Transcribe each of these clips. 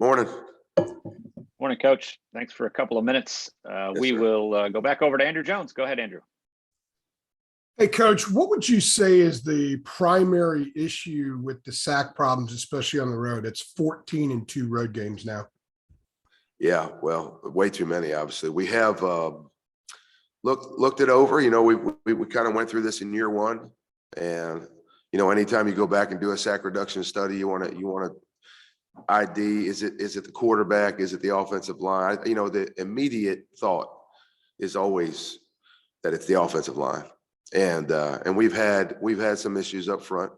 Morning. Morning, Coach. Thanks for a couple of minutes. We will go back over to Andrew Jones. Go ahead, Andrew. Hey, Coach, what would you say is the primary issue with the sack problems, especially on the road? It's 14 and 2 road games now. Yeah, well, way too many, obviously. We have looked it over. We kind of went through this in year one. And, anytime you go back and do a sack reduction study, you want to ID, is it the quarterback? Is it the offensive line? The immediate thought is always that it's the offensive line. And we've had some issues up front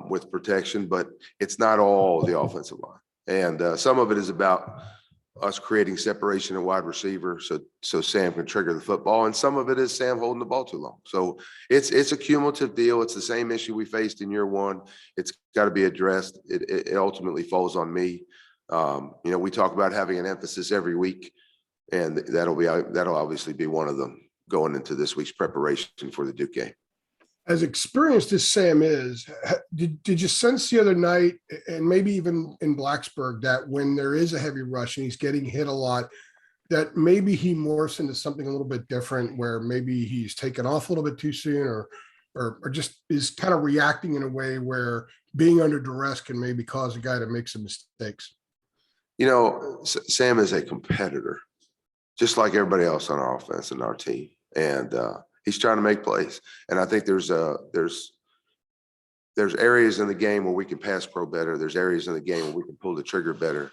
with protection, but it's not all the offensive line. And some of it is about us creating separation at wide receiver so Sam can trigger the football. And some of it is Sam holding the ball too long. So it's a cumulative deal. It's the same issue we faced in year one. It's got to be addressed. It ultimately falls on me. We talk about having an emphasis every week, and that'll obviously be one of them going into this week's preparation for the Duke game. As experienced as Sam is, did you sense the other night, and maybe even in Blacksburg, that when there is a heavy rush and he's getting hit a lot, that maybe he morphs into something a little bit different, where maybe he's taken off a little bit too soon, or just is kind of reacting in a way where being under duress can maybe cause a guy to make some mistakes? Sam is a competitor, just like everybody else on our offense and our team. And he's trying to make plays. And I think there's areas in the game where we can pass pro better. There's areas in the game where we can pull the trigger better.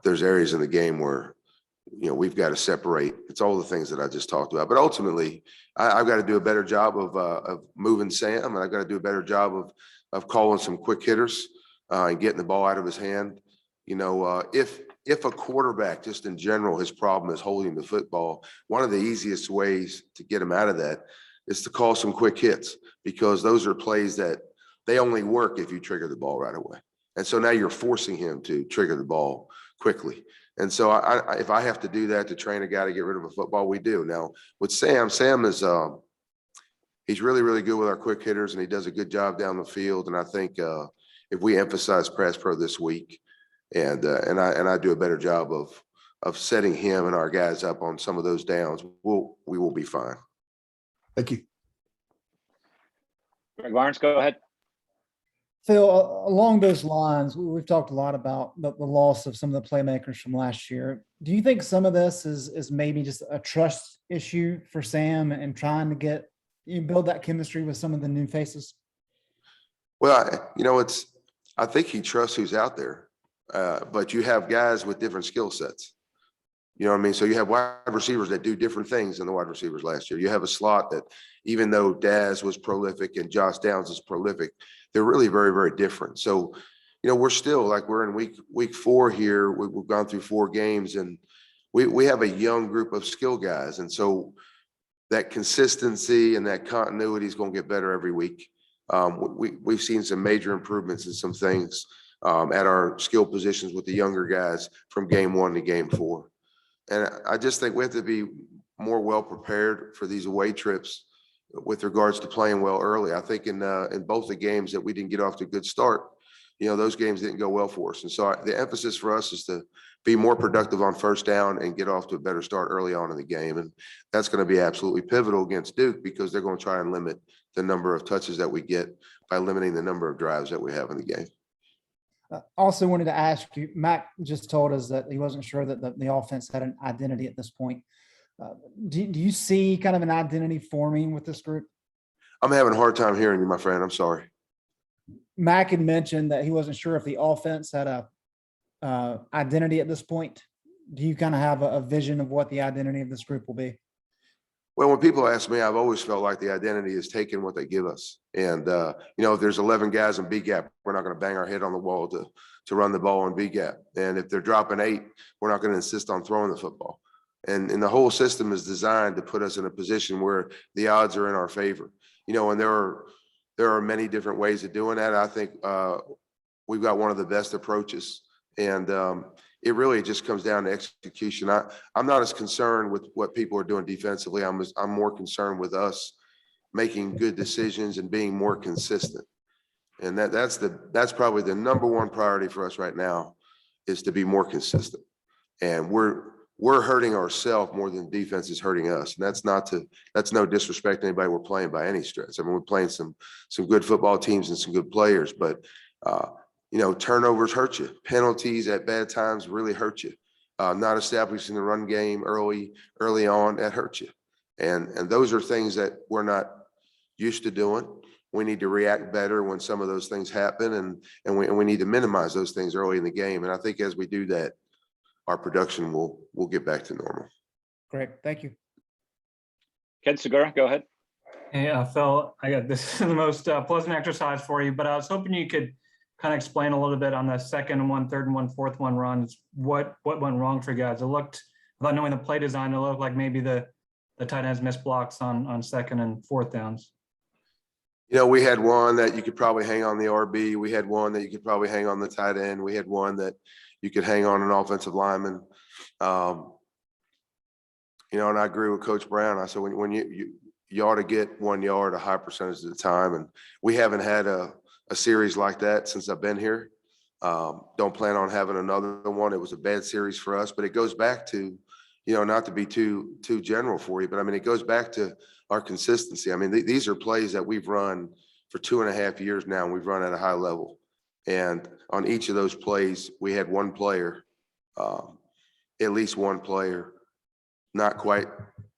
There's areas in the game where, we've got to separate. It's all the things that I just talked about. But ultimately, I've got to do a better job of moving Sam, and I've got to do a better job of calling some quick hitters and getting the ball out of his hand. If a quarterback, just in general, his problem is holding the football, one of the easiest ways to get him out of that is to call some quick hits, because those are plays that they only work if you trigger the ball right away. And so now you're forcing him to trigger the ball quickly. And so if I have to do that to train a guy to get rid of a football, we do. Now with Sam is he's really, really good with our quick hitters, and he does a good job down the field. And I think if we emphasize pass pro this week, and I do a better job of setting him and our guys up on some of those downs, we will be fine. Thank you. Greg Barnes, go ahead. Phil, along those lines, we've talked a lot about the loss of some of the playmakers from last year. Do you think some of this is maybe just a trust issue for Sam and trying to build that chemistry with some of the new faces? Well, I think he trusts who's out there. But you have guys with different skill sets. You know what I mean? So you have wide receivers that do different things than the wide receivers last year. You have a slot that, even though Daz was prolific and Josh Downs is prolific, they're really very, very different. So, we're still we're in week 4 here. We've gone through 4 games, and we have a young group of skill guys. And so that consistency and that continuity is going to get better every week. We've seen some major improvements in some things at our skill positions with the younger guys from game 1 to game 4. And I just think we have to be more well prepared for these away trips with regards to playing well early. I think in both the games that we didn't get off to a good start, those games didn't go well for us. And so the emphasis for us is to be more productive on first down and get off to a better start early on in the game. And that's going to be absolutely pivotal against Duke, because they're going to try and limit the number of touches that we get by limiting the number of drives that we have in the game. Also wanted to ask you, Mac just told us that he wasn't sure that the offense had an identity at this point. Do you see kind of an identity forming with this group? I'm having a hard time hearing you, my friend. I'm sorry. Mac had mentioned that he wasn't sure if the offense had a identity at this point. Do you kind of have a vision of what the identity of this group will be? Well, when people ask me, I've always felt like the identity is taking what they give us. And, if there's 11 guys in B gap, we're not going to bang our head on the wall to run the ball in B gap. And if they're dropping 8, we're not going to insist on throwing the football. And the whole system is designed to put us in a position where the odds are in our favor. And there are many different ways of doing that. I think we've got one of the best approaches. And it really just comes down to execution. I'm not as concerned with what people are doing defensively. I'm more concerned with us making good decisions and being more consistent. And that's probably the number one priority for us right now, is to be more consistent. And we're hurting ourselves more than defense is hurting us. And that's no disrespect to anybody we're playing by any stretch. I mean, we're playing some good football teams and some good players, but turnovers hurt you. Penalties at bad times really hurt you. Not establishing the run game early on, that hurts you. And those are things that we're not used to doing. We need to react better when some of those things happen, and we need to minimize those things early in the game. And I think as we do that, our production will get back to normal. Great, thank you. Ken Segura, go ahead. Hey, Phil, I got this is the most pleasant exercise for you, but I was hoping you could kind of explain a little bit on the second and 1/3 and 1/4 one runs. What went wrong for you guys? It looked, without knowing the play design, it looked like maybe the tight ends missed blocks on second and 4th downs. We had one that you could probably hang on the RB. We had one that you could probably hang on the tight end. We had one that you could hang on an offensive lineman. And I agree with Coach Brown. I said, when you ought to get 1 yard a high percentage of the time. And we haven't had a series like that since I've been here. Don't plan on having another one. It was a bad series for us, but it goes back to, not to be too general for you, but I mean, it goes back to our consistency. I mean, these are plays that we've run for 2.5 years now, and we've run at a high level. And on each of those plays, we had one player, at least one player, not quite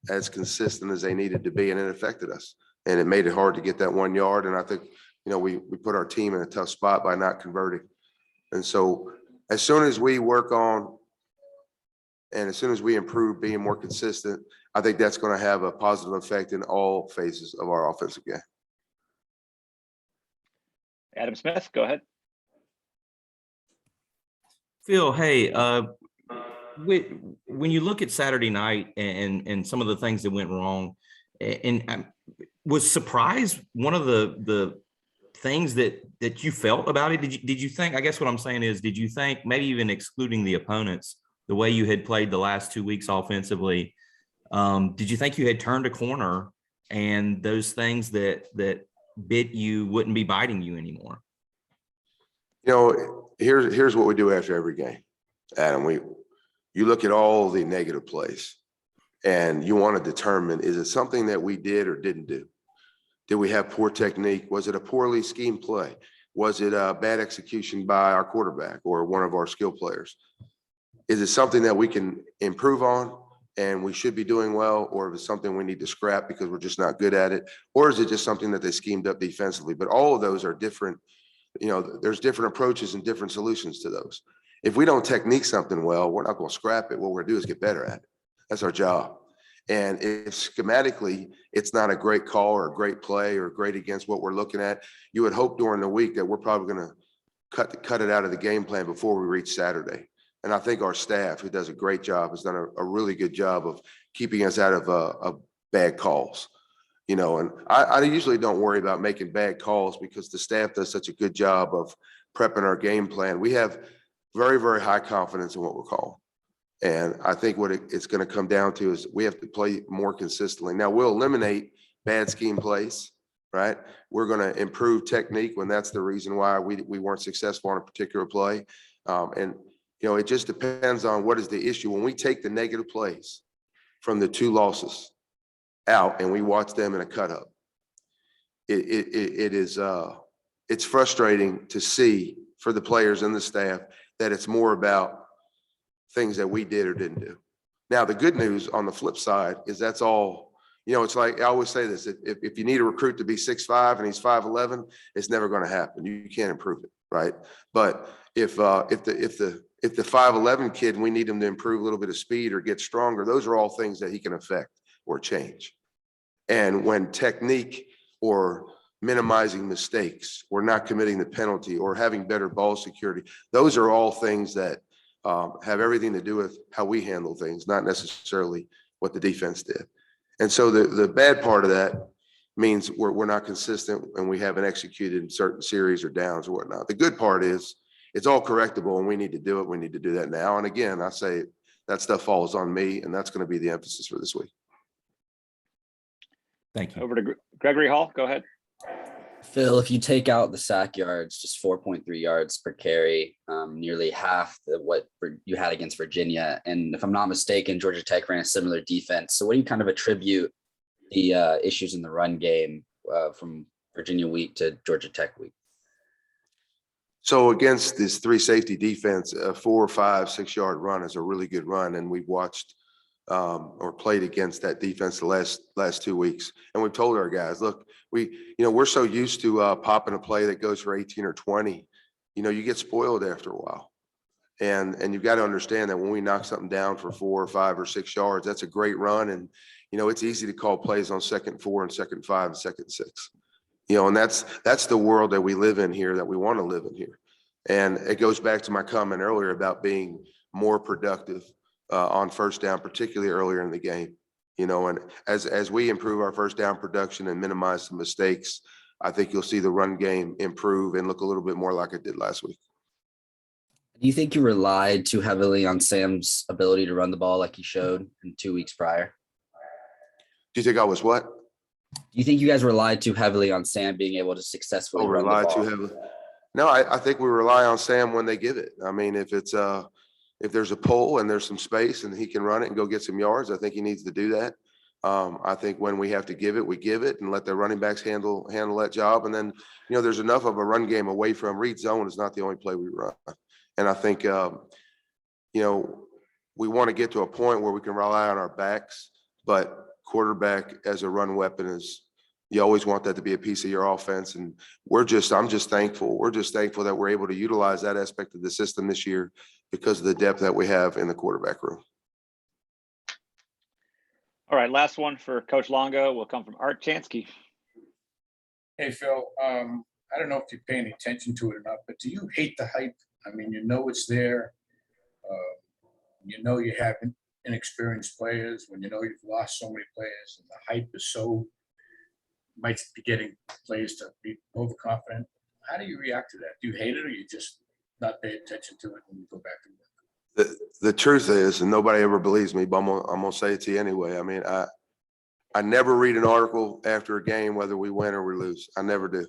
as consistent as they needed to be, and it affected us. And it made it hard to get that 1 yard. And I think, we put our team in a tough spot by not converting. And so as soon as we work on and as soon as we improve being more consistent, I think that's going to have a positive effect in all phases of our offensive game. Adam Smith, go ahead. Phil, hey, when you look at Saturday night and some of the things that went wrong, and was surprise one of the things that you felt about it? Did you think, I guess what I'm saying is, did you think, maybe even excluding the opponents, the way you had played the last 2 weeks offensively, did you think you had turned a corner and those things that bit you wouldn't be biting you anymore? Here's what we do after every game, Adam. You look at all the negative plays and you want to determine, is it something that we did or didn't do? Did we have poor technique? Was it a poorly schemed play? Was it a bad execution by our quarterback or one of our skill players? Is it something that we can improve on and we should be doing well, or is it something we need to scrap because we're just not good at it? Or is it just something that they schemed up defensively? But all of those are different. There's different approaches and different solutions to those. If we don't technique something well, we're not going to scrap it. What we're going to do is get better at it. That's our job. And if schematically it's not a great call or a great play or great against what we're looking at, you would hope during the week that we're probably going to cut it out of the game plan before we reach Saturday. And I think our staff, who does a great job, has done a really good job of keeping us out of bad calls. And I usually don't worry about making bad calls because the staff does such a good job of prepping our game plan. We have very, very high confidence in what we're calling. And I think what it's going to come down to is we have to play more consistently. Now, we'll eliminate bad scheme plays, right? We're going to improve technique when that's the reason why we weren't successful on a particular play. It just depends on what is the issue. When we take the negative plays from the 2 losses out and we watch them in a cut up, it's frustrating to see for the players and the staff that it's more about things that we did or didn't do. Now, the good news on the flip side is that's all, it's like I always say this, if you need a recruit to be 6'5" and he's 5'11", it's never going to happen. You can't improve it, right? But if the 5'11" kid, we need him to improve a little bit of speed or get stronger, those are all things that he can affect or change. And when technique or minimizing mistakes or not committing the penalty or having better ball security, those are all things that have everything to do with how we handle things, not necessarily what the defense did. And so the bad part of that means we're not consistent and we haven't executed in certain series or downs or whatnot. The good part is it's all correctable and we need to do it. We need to do that now. And again, I say that stuff falls on me, and that's going to be the emphasis for this week. Thank you. Over to Gregory Hall. Go ahead. Phil, if you take out the sack yards, just 4.3 yards per carry, nearly half what you had against Virginia. And if I'm not mistaken, Georgia Tech ran a similar defense. So what do you kind of attribute the issues in the run game from Virginia week to Georgia Tech week? So against this 3 safety defense, a 4, 5, 6 yard run is a really good run. And we've watched or played against that defense the last 2 weeks. And we've told our guys, look, we're so used to popping a play that goes for 18 or 20, you get spoiled after a while. And you've got to understand that when we knock something down for 4 or 5 or 6 yards, that's a great run. And, it's easy to call plays on 2nd 4 and 2nd 5 and 2nd 6. And that's the world that we live in here, that we want to live in here. And it goes back to my comment earlier about being more productive on first down, particularly earlier in the game. And as we improve our first down production and minimize some mistakes, I think you'll see the run game improve and look a little bit more like it did last week. Do you think you relied too heavily on Sam's ability to run the ball like he showed in 2 weeks prior? Do you think I was what? Do you think you guys relied too heavily on Sam being able to successfully run the rely ball? too heavily? No, I think we rely on Sam when they give it. I mean, if there's a pull and there's some space and he can run it and go get some yards, I think he needs to do that. I think when we have to give it, we give it and let the running backs handle that job. And then, there's enough of a run game away from read zone is not the only play we run. And I think, we want to get to a point where we can rely on our backs, but quarterback as a run weapon you always want that to be a piece of your offense. And I'm just thankful. We're just thankful that we're able to utilize that aspect of the system this year because of the depth that we have in the quarterback room. All right, last one for Coach Longo will come from Art Chansky. Hey, Phil, I don't know if you're paying attention to it or not, but do you hate the hype? I mean, it's there. You have inexperienced players when you've lost so many players and the hype is might be getting players to be overconfident. How do you react to that? Do you hate it or you just not pay attention to it when you go back to work? The truth is, and nobody ever believes me, but I'm gonna say it to you anyway. I mean, I never read an article after a game, whether we win or we lose. I never do.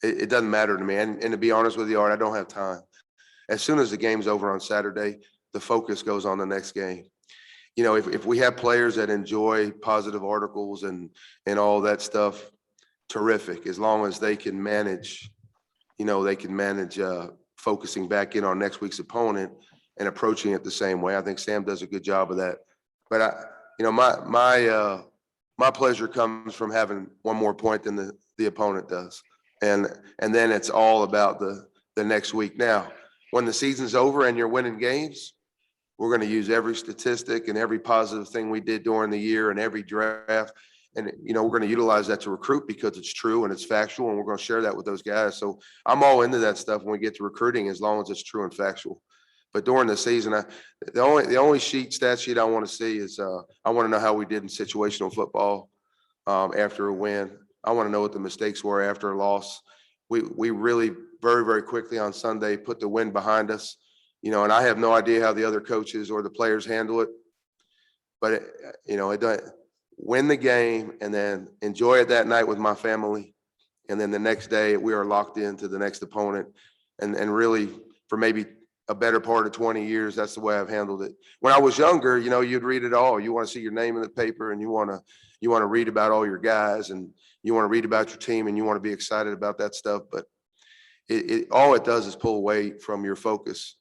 It doesn't matter to me. And to be honest with you, Art, I don't have time. As soon as the game's over on Saturday, the focus goes on the next game. If we have players that enjoy positive articles and all that stuff, terrific. As long as they can manage, focusing back in on next week's opponent and approaching it the same way. I think Sam does a good job of that. But my pleasure comes from having one more point than the opponent does. And then it's all about the next week. Now, when the season's over and you're winning games, we're going to use every statistic and every positive thing we did during the year and every draft. And, we're going to utilize that to recruit because it's true and it's factual. And we're going to share that with those guys. So I'm all into that stuff when we get to recruiting, as long as it's true and factual. But during the season, the only stat sheet I want to see is I want to know how we did in situational football after a win. I want to know what the mistakes were after a loss. We really very, very quickly on Sunday put the win behind us. And I have no idea how the other coaches or the players handle it, but it doesn't. Win the game and then enjoy it that night with my family. And then the next day we are locked into the next opponent. And really for maybe a better part of 20 years, that's the way I've handled it. When I was younger, you'd read it all. You want to see your name in the paper and you want to read about all your guys and you want to read about your team and you want to be excited about that stuff. But all it does is pull away from your focus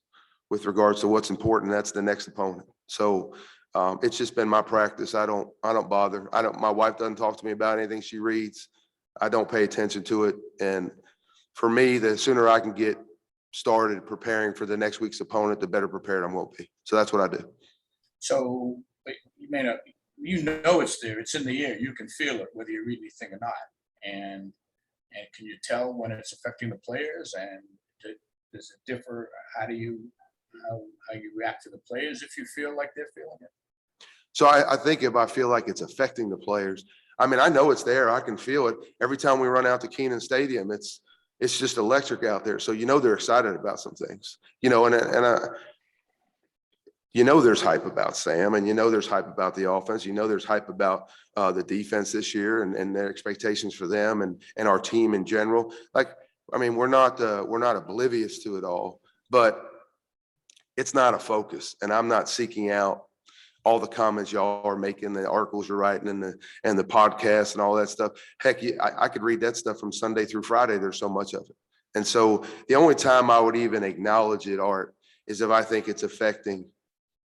with regards to what's important. That's the next opponent. So it's just been my practice. I don't bother. My wife doesn't talk to me about anything she reads. I don't pay attention to it. And for me, the sooner I can get started preparing for the next week's opponent, the better prepared I'm going to be. So that's what I do. So you may not, it's there. It's in the air. You can feel it, whether you read anything or not. And can you tell when it's affecting the players? And does it differ? How you react to the players if you feel like they're feeling it? So I think if I feel like it's affecting the players, I mean, I know it's there. I can feel it. Every time we run out to Kenan Stadium, it's just electric out there. So, they're excited about some things, and there's hype about Sam, and there's hype about the offense. There's hype about the defense this year and their expectations for them and our team in general. Like, I mean, we're not oblivious to it all, but it's not a focus. And I'm not seeking out all the comments y'all are making, the articles you're writing, and the podcasts and all that stuff. Heck, I could read that stuff from Sunday through Friday. There's so much of it. And so the only time I would even acknowledge it, Art, is if I think it's affecting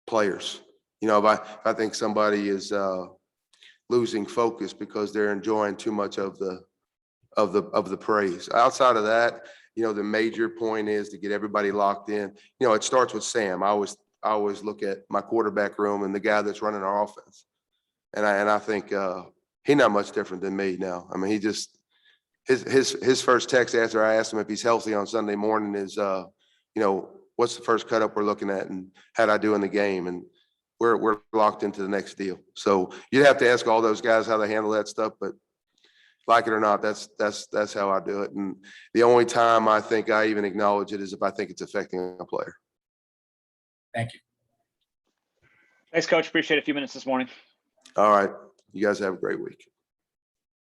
players. If I think somebody is losing focus because they're enjoying too much of the praise. Outside of that, the major point is to get everybody locked in. It starts with Sam. I always look at my quarterback room and the guy that's running our offense, and I think he's not much different than me now. I mean, he just his first text after I asked him if he's healthy on Sunday morning is what's the first cut up we're looking at and how'd I do in the game, and we're locked into the next deal. So you'd have to ask all those guys how they handle that stuff, but like it or not, that's how I do it. And the only time I think I even acknowledge it is if I think it's affecting a player. Thank you. Thanks, Coach. Appreciate a few minutes this morning. All right. You guys have a great week.